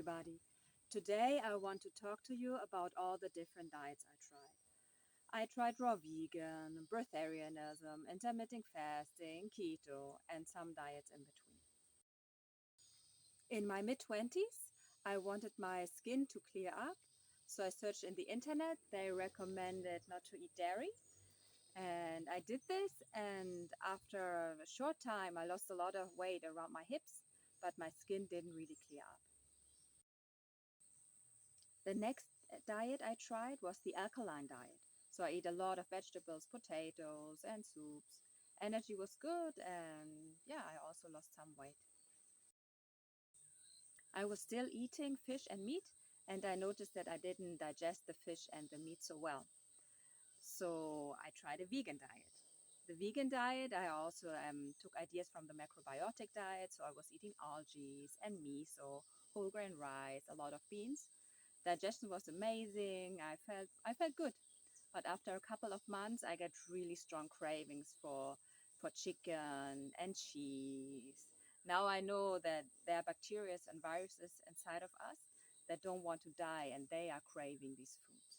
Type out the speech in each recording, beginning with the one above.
everybody. Today I want to talk to you about all the different diets I tried. I tried raw vegan, breatharianism, intermittent fasting, keto, and some diets in between. In my mid 20s, I wanted my skin to clear up, so I searched in the internet. They recommended not to eat dairy, and I did this. And after a short time, I lost a lot of weight around my hips, but my skin didn't really clear up. The next diet I tried was the alkaline diet. So I eat a lot of vegetables, potatoes, and soups. Energy was good, and yeah, I also lost some weight. I was still eating fish and meat, and I noticed that I didn't digest the fish and the meat so well. So I tried a vegan diet. The vegan diet, I also took ideas from the macrobiotic diet. So I was eating algae and miso, whole grain rice, a lot of beans. Digestion was amazing. I felt good. But after a couple of months, I got really strong cravings for chicken and cheese. Now I know that there are bacteria and viruses inside of us that don't want to die, and they are craving these foods.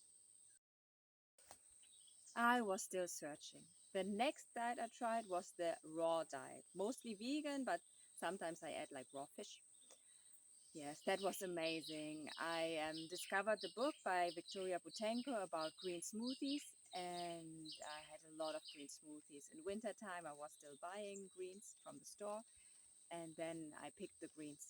I was still searching. The next diet I tried was the raw diet, mostly vegan, but sometimes I add like raw fish. Yes, that was amazing. I discovered the book by Victoria Butenko about green smoothies, and I had a lot of green smoothies. In wintertime, I was still buying greens from the store, and then I picked the greens.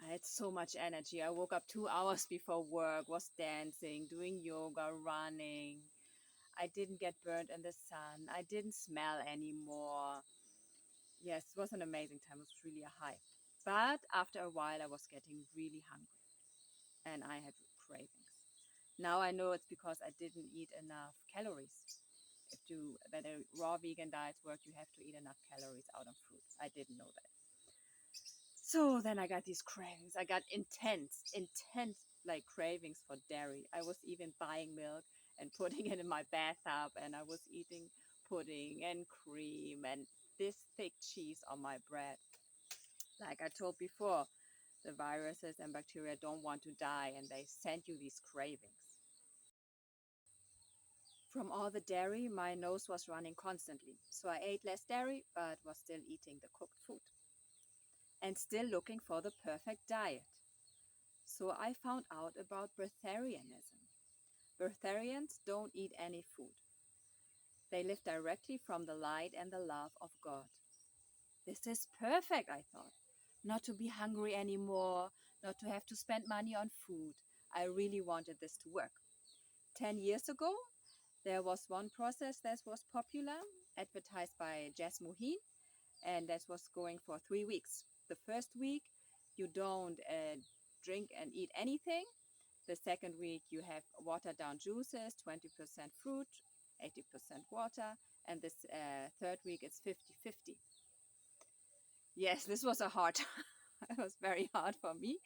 I had so much energy. I woke up 2 hours before work, was dancing, doing yoga, running. I didn't get burnt in the sun. I didn't smell anymore. Yes, it was an amazing time. It was really a high. But after a while, I was getting really hungry and I had cravings. Now I know it's because I didn't eat enough calories. If you that a raw vegan diets work, you have to eat enough calories out of food. I didn't know that. So then I got these cravings. I got intense like cravings for dairy. I was even buying milk and putting it in my bathtub, and I was eating pudding and cream and this thick cheese on my bread. Like I told before, the viruses and bacteria don't want to die and they send you these cravings. From all the dairy, my nose was running constantly. So I ate less dairy but was still eating the cooked food and still looking for the perfect diet. So I found out about breatharianism. Breatharians don't eat any food. They live directly from the light and the love of God. This is perfect, I thought. Not to be hungry anymore, not to have to spend money on food. I really wanted this to work. 10 years ago, there was one process that was popular, advertised by Jess Moheen, and that was going for 3 weeks. The first week, you don't drink and eat anything. The second week, you have watered down juices, 20% fruit, 80% water. And this third week, it's 50-50. Yes, this was a hard time. It was very hard for me,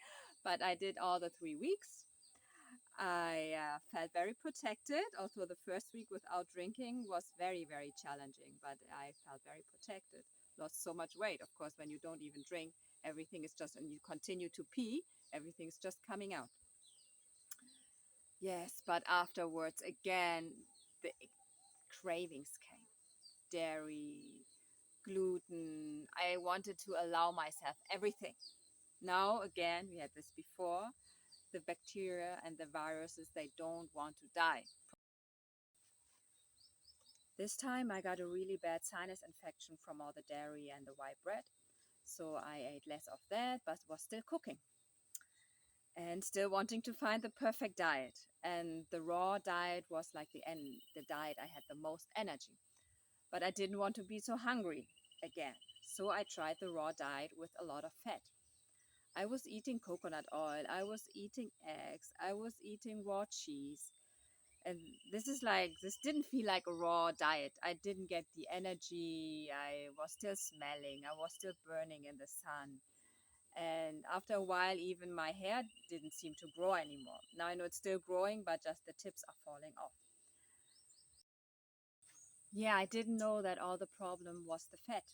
but I did all the 3 weeks. I felt very protected, although the first week without drinking was very, very challenging, but I felt very protected. Lost so much weight, of course, when you don't even drink, everything is just, and you continue to pee, everything is just coming out. Yes, but afterwards, again, the cravings came. Dairy, gluten. I wanted to allow myself everything. Now, again, we had this before, the bacteria and the viruses, they don't want to die. This time I got a really bad sinus infection from all the dairy and the white bread. So I ate less of that, but was still cooking and still wanting to find the perfect diet. And the raw diet was like the diet I had the most energy. But I didn't want to be so hungry again. So I tried the raw diet with a lot of fat. I was eating coconut oil, I was eating eggs, I was eating raw cheese. And this didn't feel like a raw diet. I didn't get the energy. I was still smelling. I was still burning in the sun. And after a while, even my hair didn't seem to grow anymore. Now I know it's still growing, but just the tips are falling off. Yeah, I didn't know that all the problem was the fat.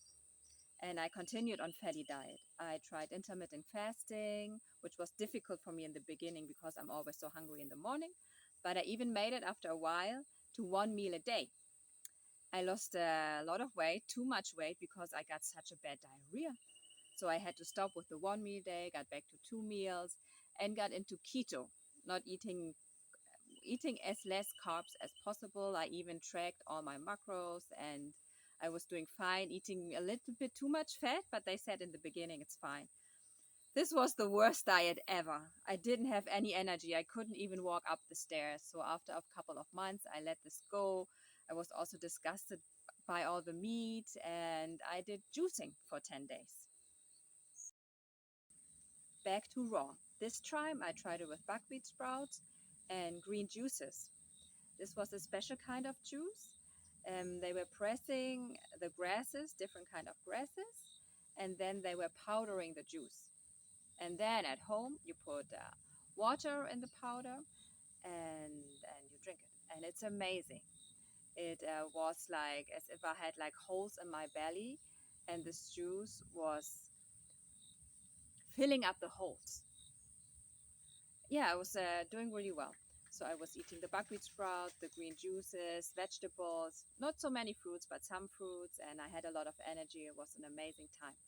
And I continued on fatty diet. I tried intermittent fasting, which was difficult for me in the beginning because I'm always so hungry in the morning. But I even made it after a while to one meal a day. I lost a lot of weight, too much weight, because I got such a bad diarrhea. So I had to stop with the one meal a day, got back to two meals, and got into keto, not eating as less carbs as possible. I even tracked all my macros and I was doing fine, eating a little bit too much fat, but they said in the beginning it's fine. This was the worst diet ever. I didn't have any energy. I couldn't even walk up the stairs. So after a couple of months, I let this go. I was also disgusted by all the meat and I did juicing for 10 days. Back to raw. This time I tried it with buckwheat sprouts and green juices. This was a special kind of juice. They were pressing the grasses, different kind of grasses, and then they were powdering the juice. And then at home, you put water in the powder and you drink it. And it's amazing. It was like as if I had like holes in my belly, and this juice was filling up the holes. Yeah, I was doing really well. So I was eating the buckwheat sprout, the green juices, vegetables, not so many fruits, but some fruits, and I had a lot of energy. It was an amazing time.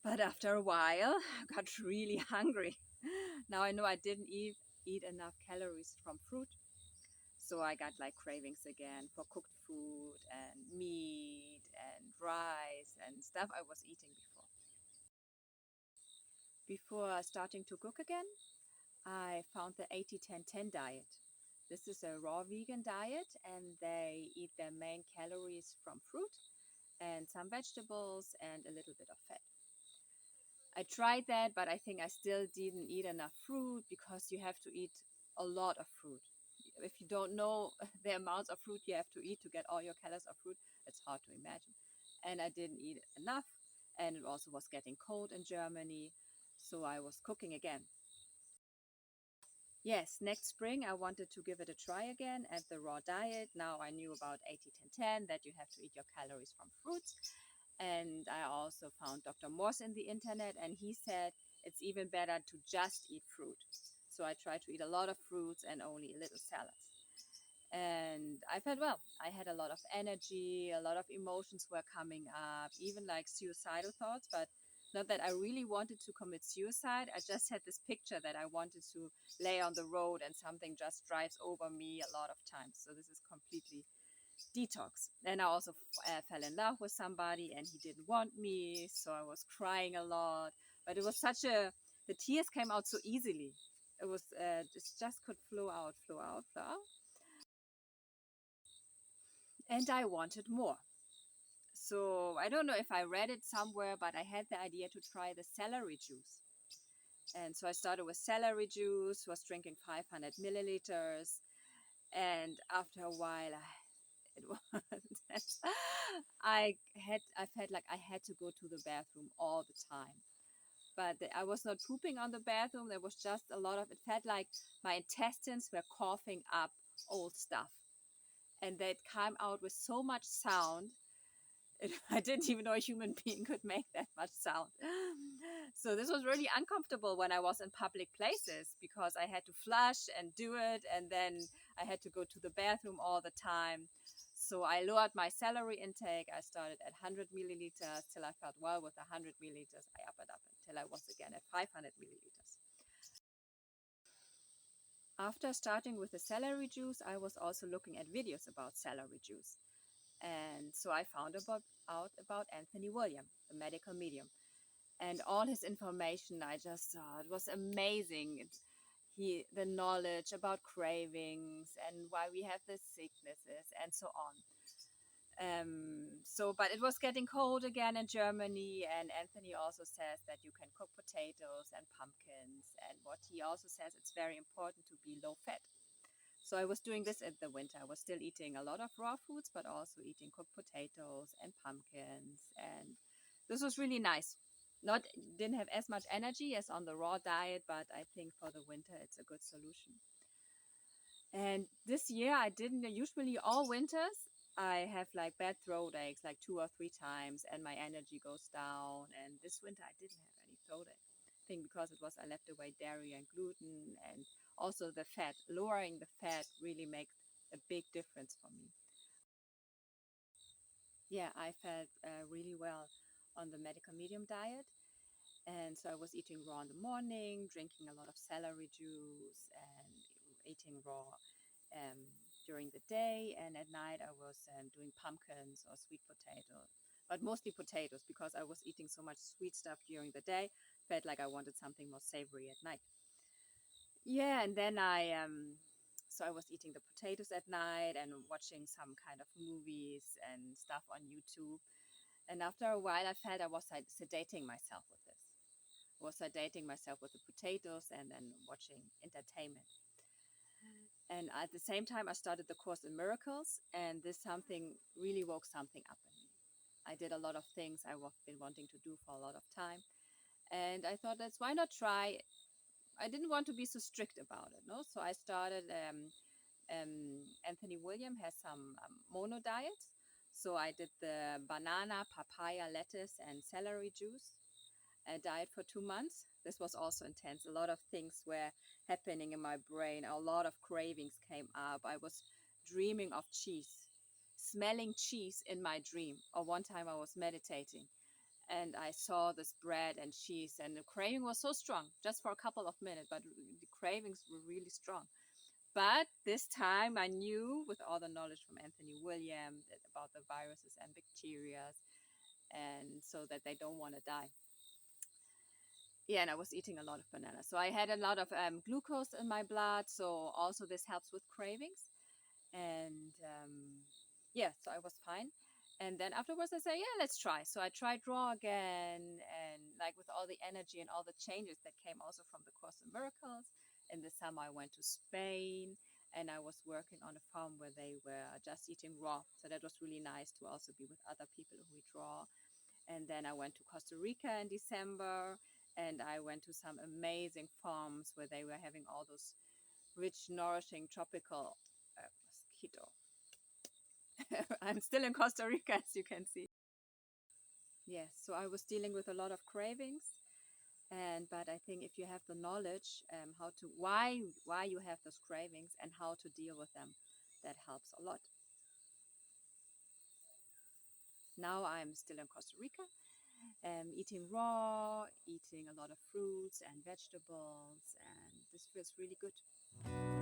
But after a while, I got really hungry. Now I know I didn't eat enough calories from fruit. So I got like cravings again for cooked food and meat and rice and stuff I was eating before. Before starting to cook again, I found the 80-10-10 diet. This is a raw vegan diet and they eat their main calories from fruit and some vegetables and a little bit of fat. I tried that, but I think I still didn't eat enough fruit because you have to eat a lot of fruit. If you don't know the amounts of fruit you have to eat to get all your calories of fruit, it's hard to imagine. And I didn't eat enough, and it also was getting cold in Germany, so I was cooking again. Yes, next spring I wanted to give it a try again at the raw diet. Now I knew about 80-10-10, that you have to eat your calories from fruits. And I also found Dr. Morse in the internet, and he said it's even better to just eat fruit. So I tried to eat a lot of fruits and only a little salads. And I felt well. I had a lot of energy, a lot of emotions were coming up, even like suicidal thoughts, but not that I really wanted to commit suicide. I just had this picture that I wanted to lay on the road and something just drives over me a lot of times. So this is completely detox. And I also fell in love with somebody and he didn't want me. So I was crying a lot. But it was the tears came out so easily. It was just could flow out, flow out, flow out. And I wanted more. So I don't know if I read it somewhere, but I had the idea to try the celery juice. And so I started with celery juice, was drinking 500 milliliters. And after a while, it was, I felt like I had to go to the bathroom all the time. But I was not pooping on the bathroom. There was just a lot of, it felt like my intestines were coughing up old stuff. And that came out with so much sound. I didn't even know a human being could make that much sound. So this was really uncomfortable when I was in public places because I had to flush and do it, and then I had to go to the bathroom all the time. So I lowered my celery intake. I started at 100 milliliters till I felt well with 100 milliliters. I upped it up until I was again at 500 milliliters. After starting with the celery juice, I was also looking at videos about celery juice. And so I found out about Anthony William, the medical medium, and all his information. I just saw it was amazing. The knowledge about cravings and why we have the sicknesses and so on. But it was getting cold again in Germany, and Anthony also says that you can cook potatoes and pumpkins. And what he also says, it's very important to be low fat. So I was doing this in the winter. I was still eating a lot of raw foods, but also eating cooked potatoes and pumpkins. And this was really nice. Not Didn't have as much energy as on the raw diet, but I think for the winter it's a good solution. And this year I didn't usually all winters. I have like bad throat aches like 2 or 3 times, and my energy goes down. And this winter I didn't have any throat ache. I think because it was I left away dairy and gluten, and also the fat. Lowering the fat really makes a big difference for me. Yeah, I felt really well on the medical medium diet. And so I was eating raw in the morning, drinking a lot of celery juice, and eating raw um, during the day. And at night, I was doing pumpkins or sweet potatoes, but mostly potatoes because I was eating so much sweet stuff during the day. Felt like I wanted something more savory at night. Yeah, and then so I was eating the potatoes at night and watching some kind of movies and stuff on YouTube. And after a while, I felt I was like sedating myself with this. Was sedating myself with the potatoes and then watching entertainment. And at the same time, I started the course in miracles, and this something really woke something up in me. I did a lot of things I've been wanting to do for a lot of time, and I thought, let's why not try. I didn't want to be so strict about it, no. So I started. Anthony William has some mono diets. So I did the banana, papaya, lettuce, and celery juice diet for 2 months. This was also intense. A lot of things were happening in my brain. A lot of cravings came up. I was dreaming of cheese, smelling cheese in my dream. Or one time I was meditating and I saw this bread and cheese, and the craving was so strong just for a couple of minutes, but the cravings were really strong. But this time I knew, with all the knowledge from Anthony William about the viruses and bacteria, and so that they don't want to die. Yeah, and I was eating a lot of bananas. So I had a lot of glucose in my blood. So also this helps with cravings. And yeah, so I was fine. And then afterwards I said, yeah, let's try. So I tried raw again, and like with all the energy and all the changes that came also from the Course in Miracles. In the summer I went to Spain, and I was working on a farm where they were just eating raw. So that was really nice to also be with other people who eat raw. And then I went to Costa Rica in December, and I went to some amazing farms where they were having all those rich, nourishing tropical keto. I'm still in Costa Rica, as you can see. Yes, so I was dealing with a lot of cravings, and but I think if you have the knowledge how to why you have those cravings and how to deal with them, that helps a lot. Now I'm still in Costa Rica, eating raw, eating a lot of fruits and vegetables, and this feels really good.